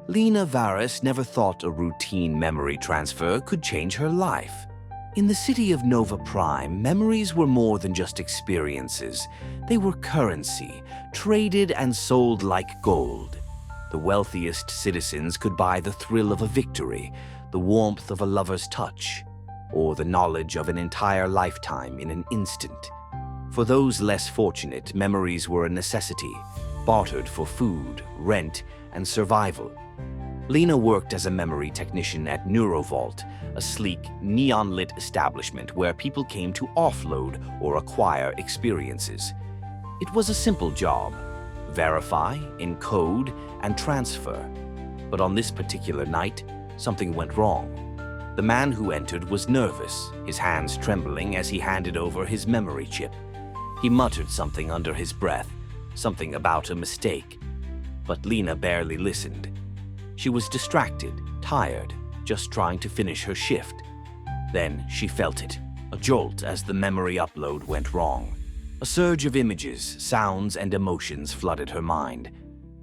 Lena Varys never thought a routine memory transfer could change her life. In the city of Nova Prime, memories were more than just experiences. They were currency, traded and sold like gold. The wealthiest citizens could buy the thrill of a victory, the warmth of a lover's touch, or the knowledge of an entire lifetime in an instant. For those less fortunate, memories were a necessity, bartered for food, rent, and survival. Lena worked as a memory technician at Neurovault, a sleek, neon-lit establishment where people came to offload or acquire experiences. It was a simple job: verify, encode, and transfer. But on this particular night, something went wrong. The man who entered was nervous, his hands trembling as he handed over his memory chip. He muttered something under his breath, something about a mistake. But Lena barely listened. She was distracted, tired, just trying to finish her shift. Then she felt it, a jolt as the memory upload went wrong. A surge of images, sounds, and emotions flooded her mind.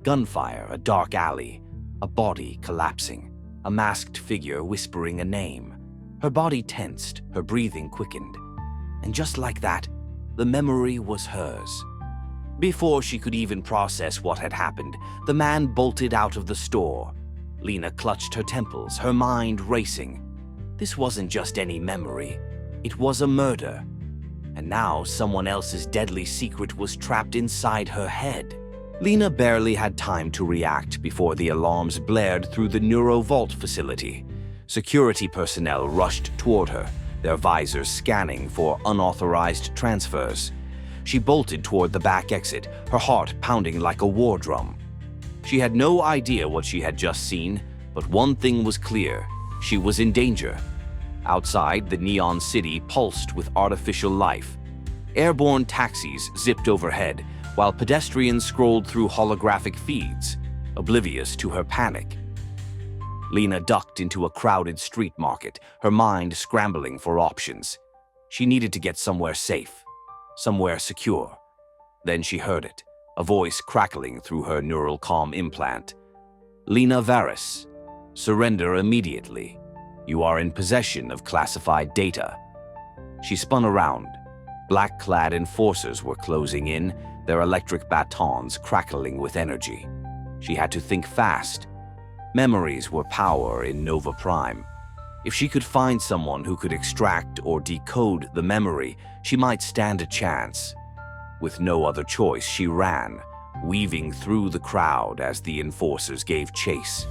Gunfire, a dark alley, a body collapsing, a masked figure whispering a name. Her body tensed, her breathing quickened. And just like that, the memory was hers. Before she could even process what had happened, the man bolted out of the store. Lena clutched her temples, her mind racing. This wasn't just any memory. It was a murder. And now someone else's deadly secret was trapped inside her head. Lena barely had time to react before the alarms blared through the Neurovault facility. Security personnel rushed toward her, their visors scanning for unauthorized transfers. She bolted toward the back exit, her heart pounding like a war drum. She had no idea what she had just seen, but one thing was clear: she was in danger. Outside, the neon city pulsed with artificial life. Airborne taxis zipped overhead, while pedestrians scrolled through holographic feeds, oblivious to her panic. Lena ducked into a crowded street market, her mind scrambling for options. She needed to get somewhere safe, somewhere secure. Then she heard it, a voice crackling through her neural comm implant. "Lena Varys, surrender immediately. You are in possession of classified data." She spun around. Black-clad enforcers were closing in, their electric batons crackling with energy. She had to think fast. Memories were power in Nova Prime. If she could find someone who could extract or decode the memory, she might stand a chance. With no other choice, she ran, weaving through the crowd as the enforcers gave chase.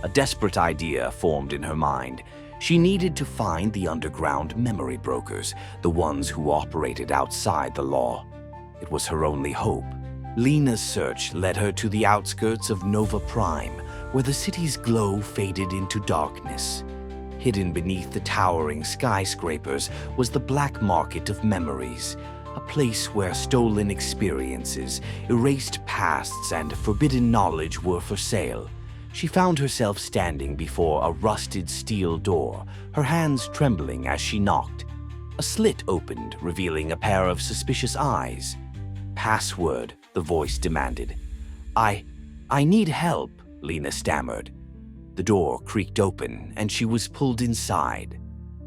A desperate idea formed in her mind. She needed to find the underground memory brokers, the ones who operated outside the law. It was her only hope. Lena's search led her to the outskirts of Nova Prime, where the city's glow faded into darkness. Hidden beneath the towering skyscrapers was the black market of memories, a place where stolen experiences, erased pasts, and forbidden knowledge were for sale. She found herself standing before a rusted steel door, her hands trembling as she knocked. A slit opened, revealing a pair of suspicious eyes. "Password," the voice demanded. I need help," Lena stammered. The door creaked open, and she was pulled inside.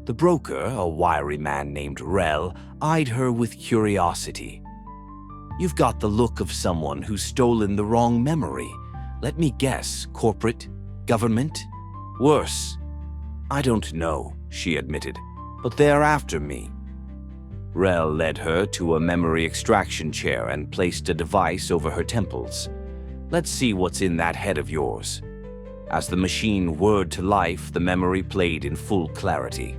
The broker, a wiry man named Rel, eyed her with curiosity. "You've got the look of someone who's stolen the wrong memory. Let me guess, corporate? Government? Worse?" "I don't know," she admitted, "but they're after me." Rel led her to a memory extraction chair and placed a device over her temples. "Let's see what's in that head of yours." As the machine whirred to life, the memory played in full clarity.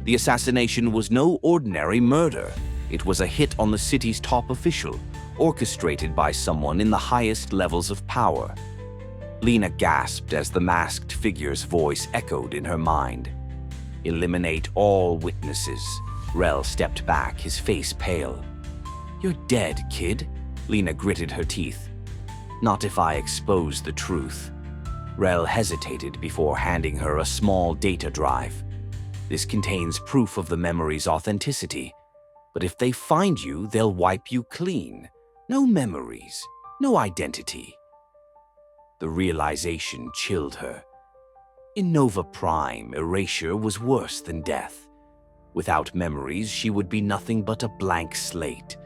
The assassination was no ordinary murder. It was a hit on the city's top official, orchestrated by someone in the highest levels of power. Lena gasped as the masked figure's voice echoed in her mind. "Eliminate all witnesses." Rel stepped back, his face pale. "You're dead, kid," Lena gritted her teeth. "Not if I expose the truth." Rel hesitated before handing her a small data drive. "This contains proof of the memory's authenticity. But if they find you, they'll wipe you clean. No memories, no identity." The realization chilled her. In Nova Prime, erasure was worse than death. Without memories, she would be nothing but a blank slate.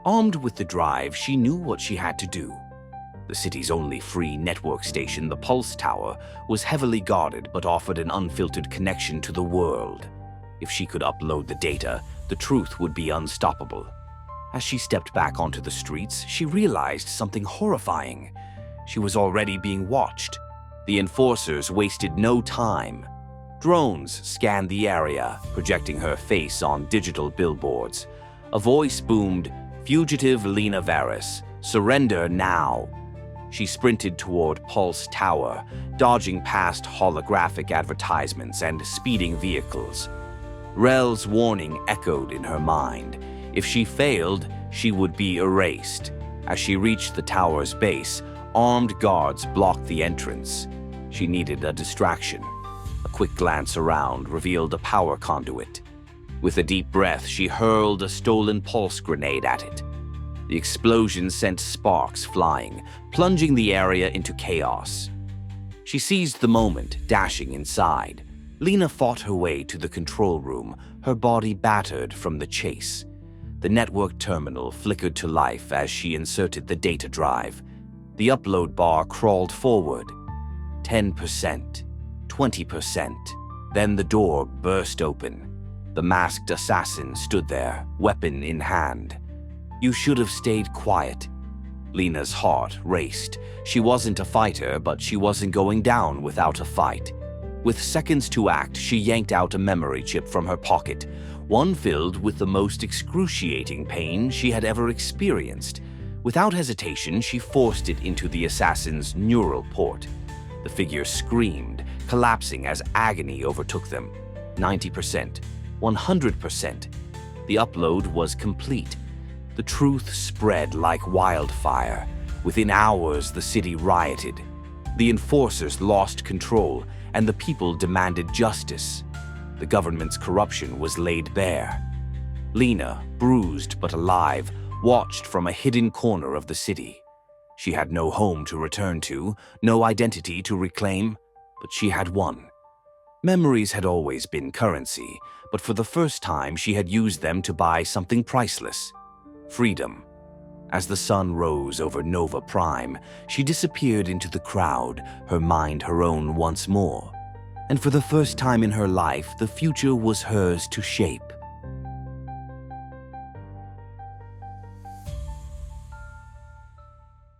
Armed with the drive, she knew what she had to do. The city's only free network station, the Pulse Tower, was heavily guarded but offered an unfiltered connection to the world. If she could upload the data, the truth would be unstoppable. As she stepped back onto the streets, she realized something horrifying. She was already being watched. The enforcers wasted no time. Drones scanned the area, projecting her face on digital billboards. A voice boomed, "Fugitive Lena Varys, surrender now." She sprinted toward Pulse Tower, dodging past holographic advertisements and speeding vehicles. Rel's warning echoed in her mind. If she failed, she would be erased. As she reached the tower's base, armed guards blocked the entrance. She needed a distraction. A quick glance around revealed a power conduit. With a deep breath, she hurled a stolen pulse grenade at it. The explosion sent sparks flying, plunging the area into chaos. She seized the moment, dashing inside. Lena fought her way to the control room, her body battered from the chase. The network terminal flickered to life as she inserted the data drive. The upload bar crawled forward. 10%, 20%. Then the door burst open. The masked assassin stood there, weapon in hand. "You should have stayed quiet." Lena's heart raced. She wasn't a fighter, but she wasn't going down without a fight. With seconds to act, she yanked out a memory chip from her pocket, one filled with the most excruciating pain she had ever experienced. Without hesitation, she forced it into the assassin's neural port. The figure screamed, collapsing as agony overtook them. 90%, 100%. The upload was complete. The truth spread like wildfire. Within hours, the city rioted. The enforcers lost control, and the people demanded justice. The government's corruption was laid bare. Lena, bruised but alive, watched from a hidden corner of the city. She had no home to return to, no identity to reclaim, but she had one. Memories had always been currency, but for the first time she had used them to buy something priceless: freedom. As the sun rose over Nova Prime, she disappeared into the crowd, her mind her own once more. And for the first time in her life, the future was hers to shape.